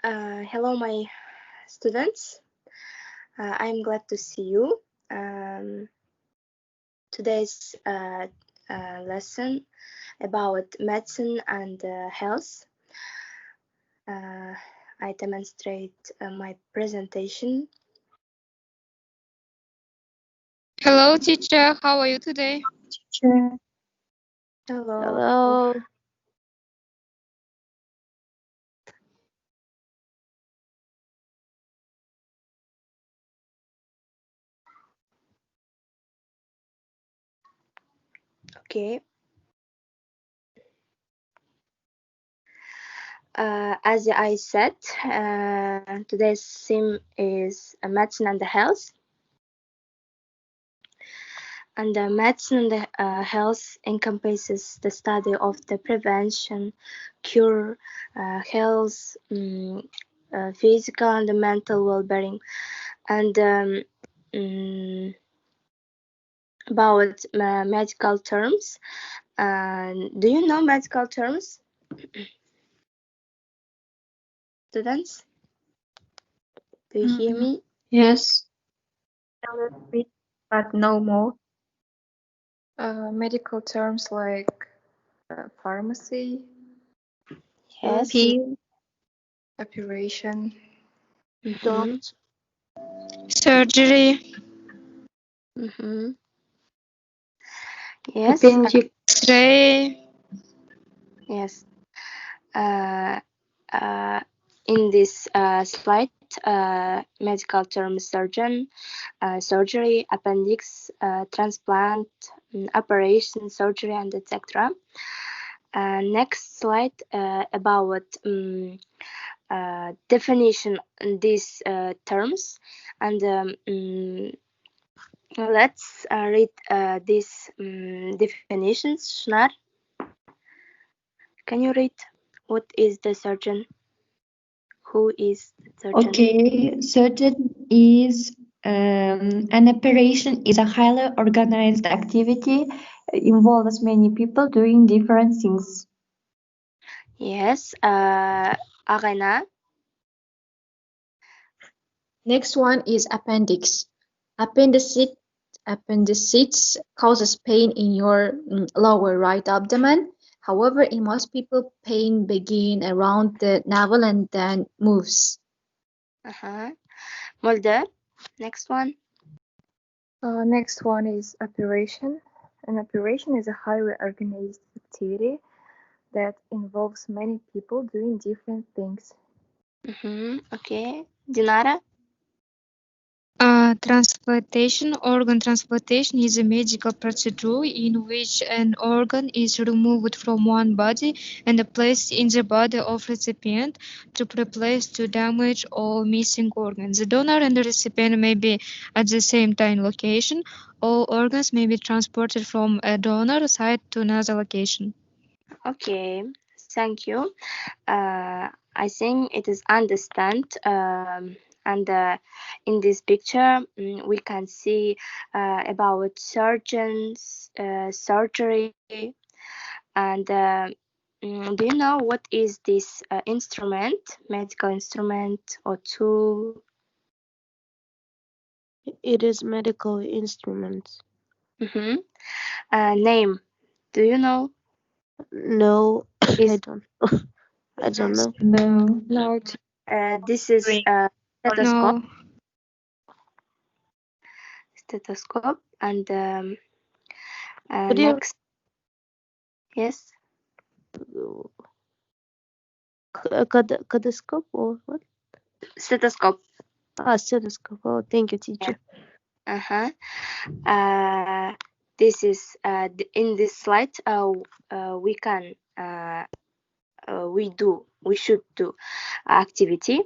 Hello, my students. I'm glad to see you. Today's lesson about medicine and health. I demonstrate my presentation. Hello, teacher. How are you today? Teacher. Hello. Hello. Okay. As I said, today's theme is medicine and health. And medicine and health encompasses the study of the prevention, cure, health, physical and mental well-being, and about medical terms. Do you know medical terms, students? Do you hear me? Yes. A little bit, but no more. Medical terms like pharmacy, Yes. Pill, operation, Mhm. surgery, Mhm. Yes. appendix, X-ray. Yes. In this slide, medical terms surgeon, surgery, appendix, transplant, operation, surgery, and etc. Next slide about definition in these terms, and let's read these definitions. Shnar, can you read what is the surgeon? Who is the surgeon? Okay, surgeon is an operation is a highly organized activity, involves many people doing different things. Yes, Arena. Next one is appendix. Appendicitis causes pain in your lower right abdomen. However, in most people, pain begins around the navel and then moves. Mulder. Next one. Next one is operation. An operation is a highly organized activity that involves many people doing different things. Okay. Dinara. Transplantation, organ transplantation is a medical procedure in which an organ is removed from one body and placed in the body of recipient to replace two damaged or missing organs. The donor and the recipient may be at the same time location. All organs may be transported from a donor site to another location. Okay. Thank you. I think it is understand. And in this picture, we can see about surgeons, surgery, and do you know what is this instrument, medical instrument or tool? It is medical instruments. Name, do you know? No, Is I don't. I don't know. No. No, this is stethoscope. no. Stethoscope and Could you next, yes, Cadoscope or what? stethoscope. Stethoscope. Oh, thank you, teacher. Uh-huh. This is in this slide. We can we should do activity.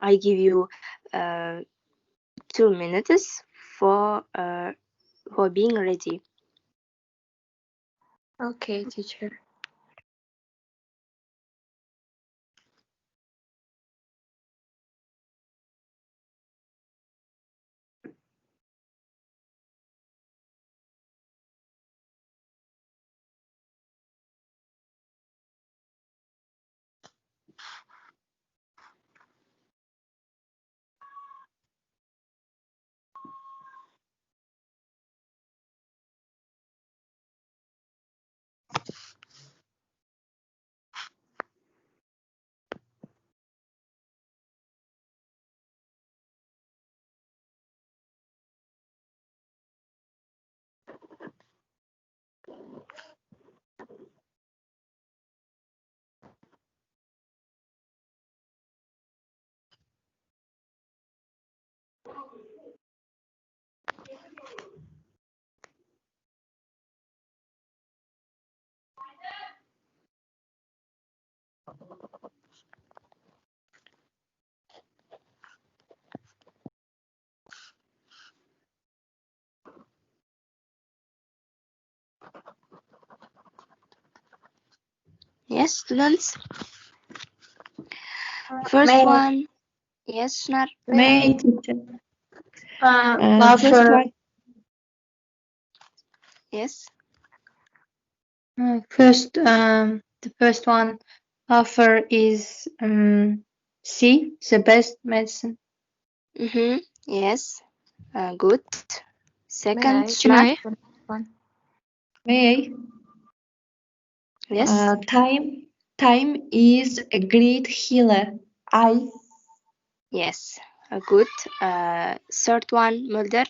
I give you 2 minutes for being ready. Okay, teacher. Yes, students. First May- one. Yes, Shnar. May I, teacher? First Buffer. one. Yes. The first one, buffer is C, the best medicine. Yes. Good. Second, May Can Shnar. I? May Yes. I? Time is a great healer. I. Yes. Good. Third one, Mulder.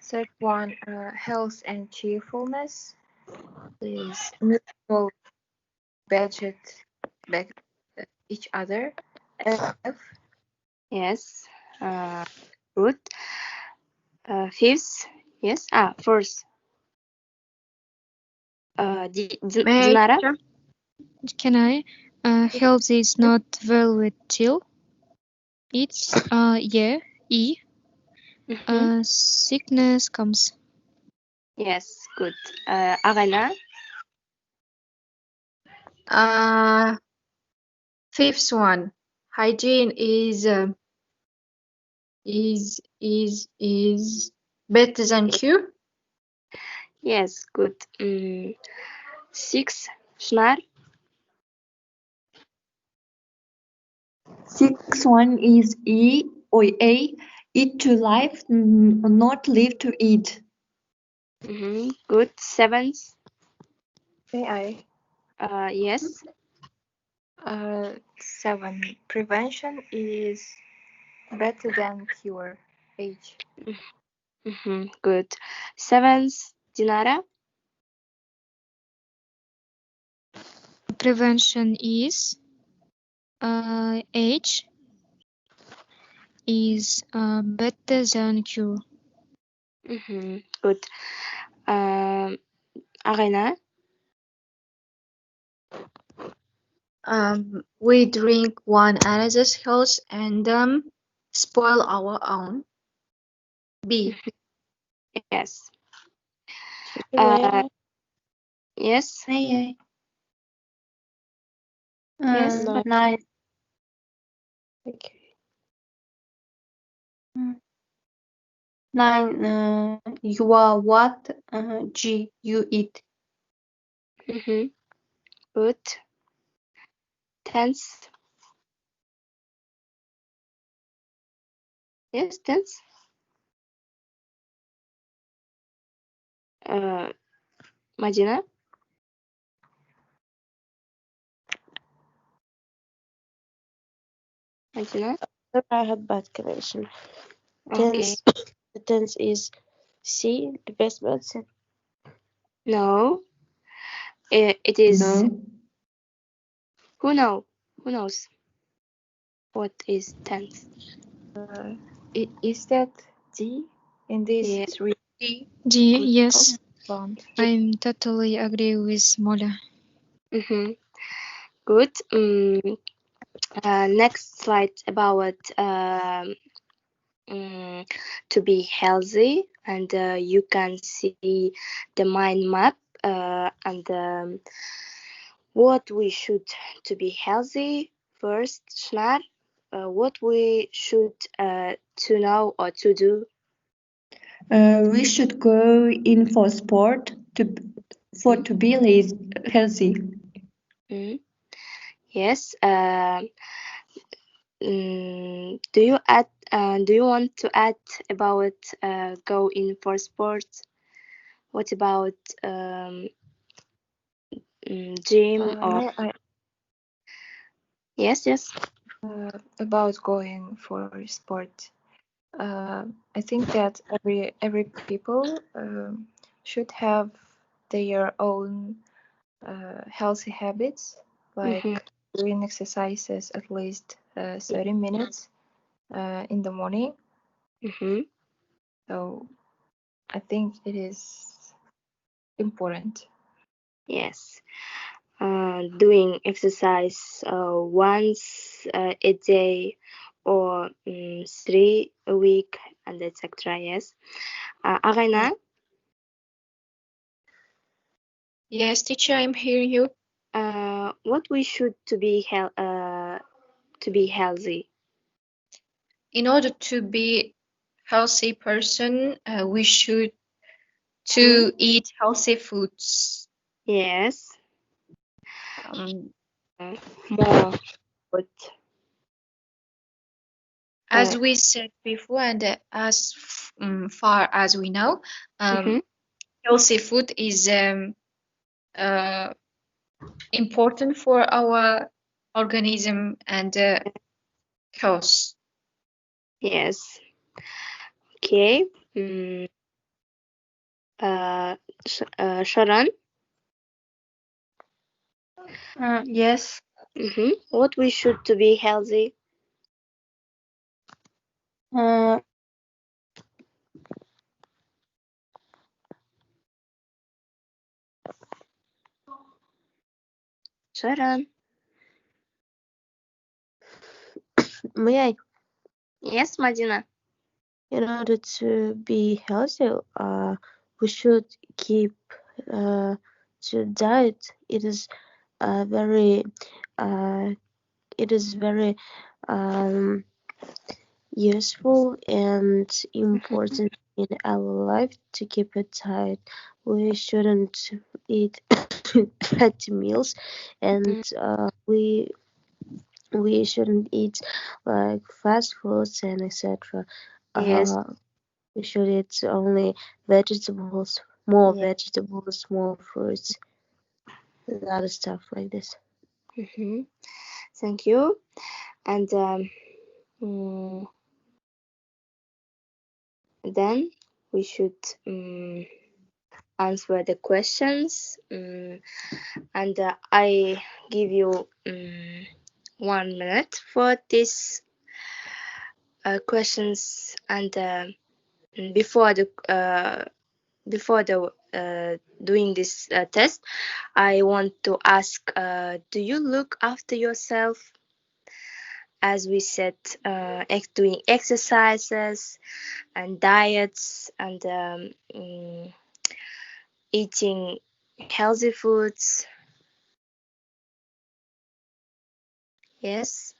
Third one, health and cheerfulness is mutual budget back each other. F, Yes. Good. Fifth. Yes. First. May I, Dinara. teacher? Can I? Health is not volatile. It's yeah. E. Sickness comes. Yes. Good. Arena. Fifth one, hygiene is better than cure. Yes. Good. Six. Shnar. Sixth one is E or A. Eat to live, not live to eat. Good. Seventh. may Yes. I? 7. Prevention is better than cure. H. Good. Seventh. Dinara. Prevention is H is better than cure. Good. Arena. We drink one another's health and spoil our own. B. Yes. May Yes. May I? Yes. No. 9. Okay. 9. You are what? G. You eat. Good. Tense. Yes, tense. Madina. Madina. Sorry, I had bad connection. Okay. The tense is C, the best medicine. No. It is. No. Who know? Who knows? What is tense? Is that D in these Yeah. 3 D. D. good Yes. compounds? I'm totally agree with Mola. Good. Next slide about to be healthy, and you can see the mind map and what we should to be healthy. First, Shnar, what we should to know or to do. We should go in for sport to be healthy. Yes. Do you add? Do you want to add about go in for sports? What about gym or? May I? Yes. Yes. About going for sport. I think that every people should have their own healthy habits, like doing exercises at least 30 minutes in the morning. So I think it is important. Yes. doing exercise once a day or 3 a week and etc. Yes. Arena, Yes, teacher, I'm hearing you. what we should to be healthy? In order to be healthy person, we should Hmm? to eat healthy foods. Yes. Um, More food. as we said before, and as far as we know, Mhm. healthy food is uh, important for our organism and health. Yes. Okay. Mm, uh, Sharon, Yes. what we should to be healthy? Uh, Sharon. May I? Yes, Madina. In order to be healthy, we should keep to diet. Very, uh, it is very um, useful and important in our life to keep it tight. We shouldn't eat fatty meals, and we shouldn't eat like fast foods and etc. Yes. We should eat only vegetables, more Yeah. vegetables, more fruits, a lot of stuff like this. Thank you. And mm, then we should answer the questions. And I give you 1 minute for these questions. And before the doing this test, I want to ask: do you look after yourself? As we said, doing exercises and diets and eating healthy foods. Yes,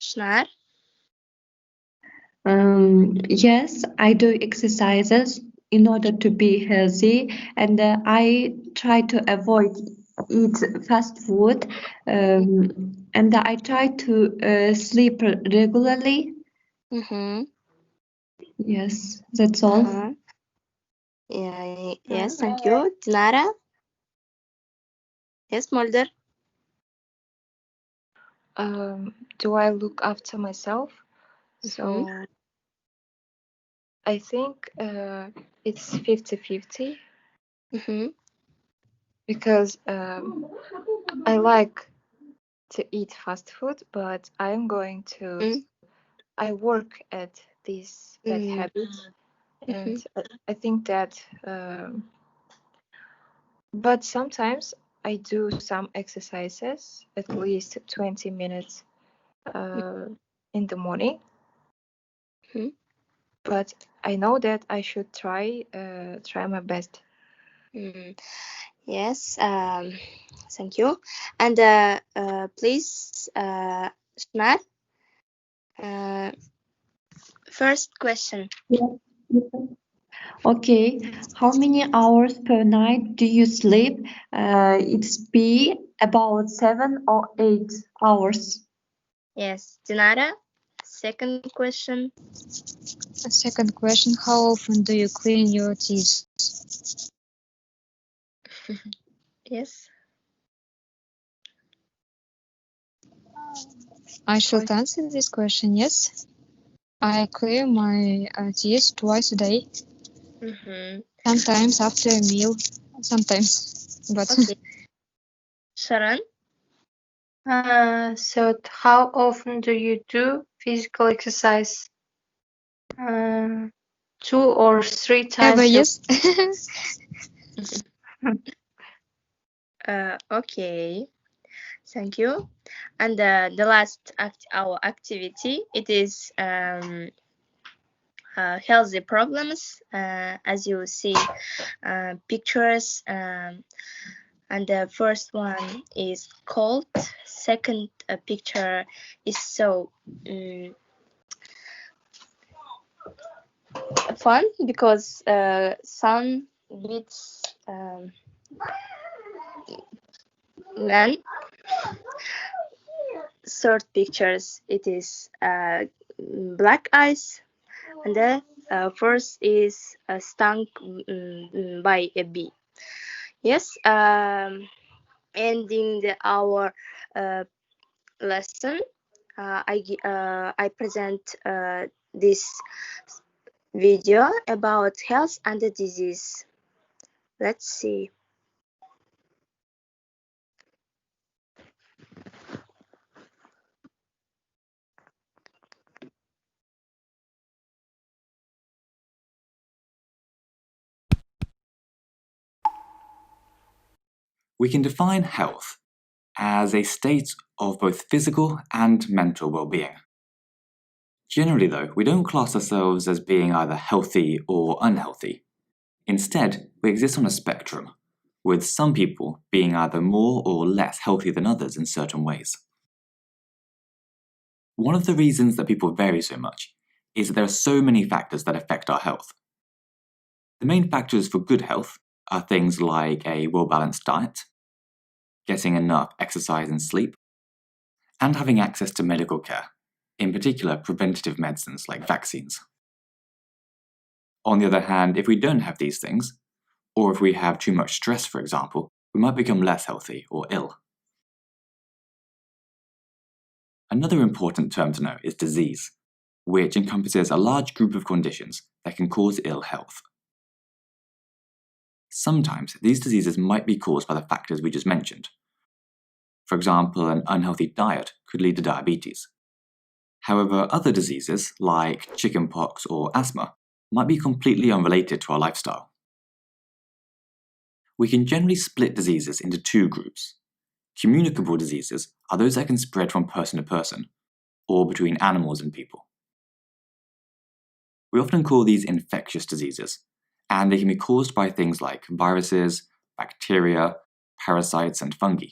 Shnar. Yes, I do exercises in order to be healthy, and I try to avoid eat fast food, and I try to sleep regularly. Mm-hmm. Yes, that's all. Uh-huh. Yeah, yes, thank you. Dinara? Yes, Mulder? Do I look after myself? Mm-hmm. So I think it's 50-50 Mm-hmm. because I like to eat fast food, but I'm going to I work at this bad habit, and I think that but sometimes I do some exercises, at least 20 minutes in the morning. Mhm. But I know that I should try my best. Yes, thank you. And please, Shnar, uh, first question. Okay, how many hours per night do you sleep? It's be about 7 or 8 hours. Yes, Dinara, second question. Second question, how often do you clean your teeth? Yes. I should answer this question, yes. I clean my teeth twice a day, Mm-hmm. sometimes after a meal, sometimes, but Okay. Sharon? So how often do you do physical exercise? 2 or 3 ever times a yes. Okay, thank you. And the last our activity, it is healthy problems. As you see pictures, and the first one is cold. Second picture is so fun because sun beats land. Third pictures, it is black ice, and the first is stung by a bee. Yes, ending our lesson, I present this video about health and disease. Let's see. We can define health as a state of both physical and mental well-being. Generally, though, we don't class ourselves as being either healthy or unhealthy. Instead, we exist on a spectrum, with some people being either more or less healthy than others in certain ways. One of the reasons that people vary so much is that there are so many factors that affect our health. The main factors for good health are things like a well-balanced diet, getting enough exercise and sleep, and having access to medical care, in particular preventative medicines like vaccines. On the other hand, if we don't have these things, or if we have too much stress, for example, we might become less healthy or ill. Another important term to know is disease, which encompasses a large group of conditions that can cause ill health. Sometimes these diseases might be caused by the factors we just mentioned. For example, an unhealthy diet could lead to diabetes. However, other diseases, like chickenpox or asthma, might be completely unrelated to our lifestyle. We can generally split diseases into two groups. Communicable diseases are those that can spread from person to person, or between animals and people. We often call these infectious diseases, and they can be caused by things like viruses, bacteria, parasites, and fungi,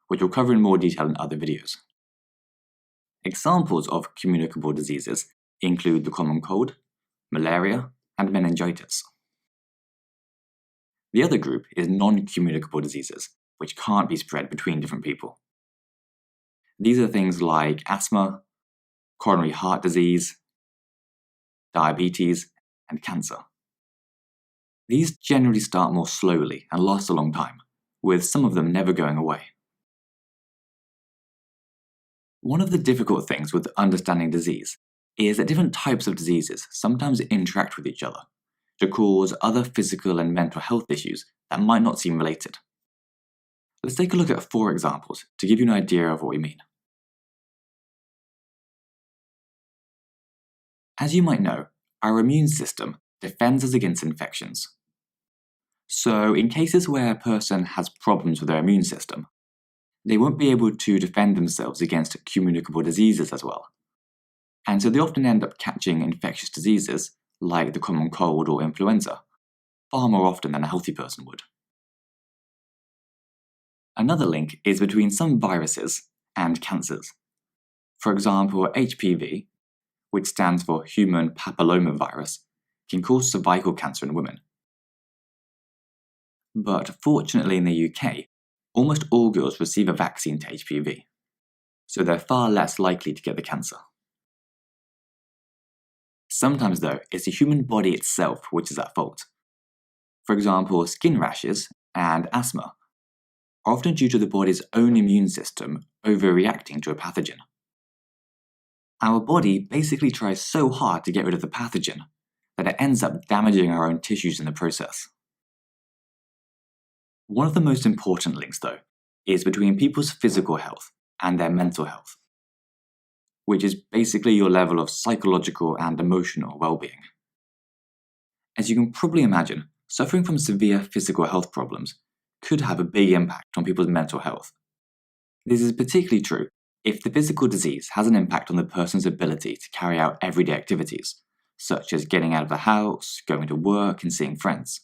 which we'll cover in more detail in other videos. Examples of communicable diseases include the common cold, malaria, and meningitis. The other group is non-communicable diseases, which can't be spread between different people. These are things like asthma, coronary heart disease, diabetes, and cancer. These generally start more slowly and last a long time, with some of them never going away. One of the difficult things with understanding disease is that different types of diseases sometimes interact with each other to cause other physical and mental health issues that might not seem related. Let's take a look at 4 examples to give you an idea of what we mean. As you might know, our immune system defends us against infections. So in cases where a person has problems with their immune system, they won't be able to defend themselves against communicable diseases as well. And so they often end up catching infectious diseases, like the common cold or influenza, far more often than a healthy person would. Another link is between some viruses and cancers. For example, HPV, which stands for human papillomavirus, can cause cervical cancer in women. But fortunately in the UK, almost all girls receive a vaccine to HPV, so they're far less likely to get the cancer. Sometimes though, it's the human body itself which is at fault. For example, skin rashes and asthma are often due to the body's own immune system overreacting to a pathogen. Our body basically tries so hard to get rid of the pathogen that it ends up damaging our own tissues in the process. One of the most important links, though, is between people's physical health and their mental health, which is basically your level of psychological and emotional well-being. As you can probably imagine, suffering from severe physical health problems could have a big impact on people's mental health. This is particularly true if the physical disease has an impact on the person's ability to carry out everyday activities, such as getting out of the house, going to work, and seeing friends.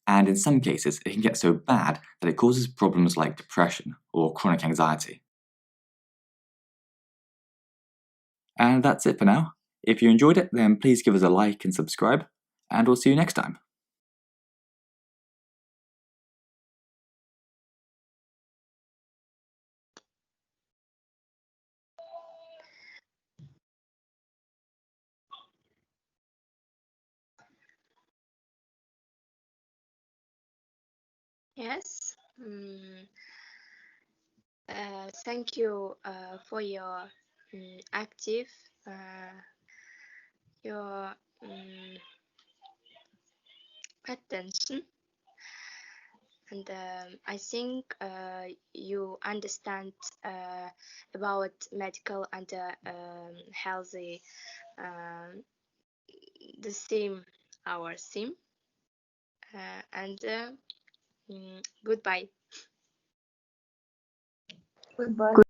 And in some cases, it can get so bad that it causes problems like depression or chronic anxiety. And that's it for now. If you enjoyed it, then please give us a like and subscribe, and we'll see you next time. Yes. Thank you for your active your attention, and I think you understand about medical and healthy the theme, our theme, and goodbye. Goodbye.